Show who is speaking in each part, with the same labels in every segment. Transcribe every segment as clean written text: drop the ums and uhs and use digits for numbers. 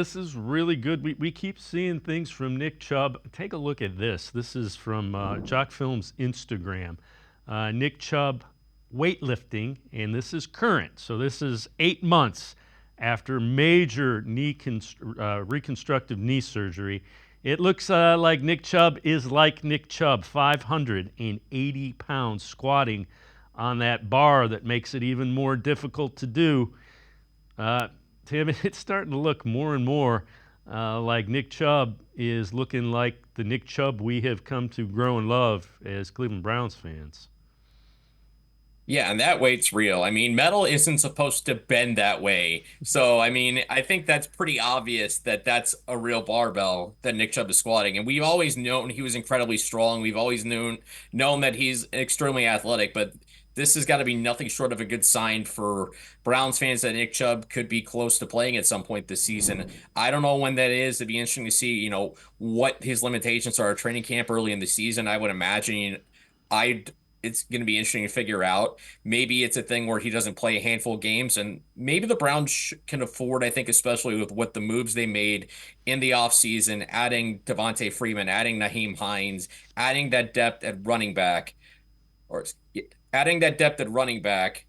Speaker 1: This is really good. We keep seeing things from Nick Chubb. Take a look at this. This is from Jock Film's Instagram. Nick Chubb weightlifting, and this is current. So this is 8 months after major reconstructive knee surgery. It looks like Nick Chubb is like Nick Chubb, 580 pounds squatting on that bar that makes it even more difficult to do. Tim, it's starting to look more and more like Nick Chubb is looking like the Nick Chubb we have come to grow and love as Cleveland Browns fans.
Speaker 2: Yeah, and that weight's real. I mean, metal isn't supposed to bend that way. So, I mean, I think that's pretty obvious that that's a real barbell that Nick Chubb is squatting. And we've always known he was incredibly strong. We've always known that he's extremely athletic, but this has got to be nothing short of a good sign for Browns fans that Nick Chubb could be close to playing at some point this season. I don't know when that is. It'd be interesting to see, what his limitations are at training camp early in the season. I would imagine I it's going to be interesting to figure out. Maybe it's a thing where he doesn't play a handful of games, and maybe the Browns can afford, I think, especially with what the moves they made in the offseason, adding Devontae Freeman, adding Naheem Hines, adding that depth at running back, or adding that depth at running back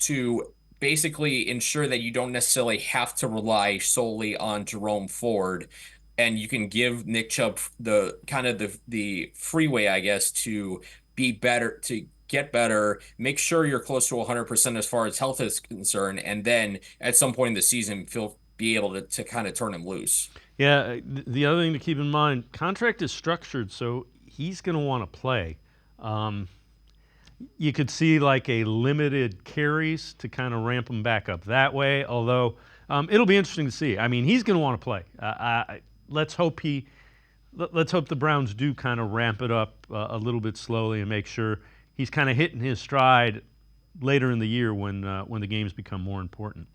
Speaker 2: to basically ensure that you don't necessarily have to rely solely on Jerome Ford, and you can give Nick Chubb the kind of the freeway, I guess, to be better, to get better, make sure you're close to 100% as far as health is concerned, and then at some point in the season, feel be able to kind of turn him loose.
Speaker 1: Yeah, the other thing to keep in mind, contract is structured, so he's going to want to play. Um, you could see like a limited carries to kind of ramp him back up that way. Although it'll be interesting to see. I mean, he's going to want to play. Let's hope he. Let's hope the Browns do kind of ramp it up a little bit slowly and make sure he's kind of hitting his stride later in the year when the games become more important.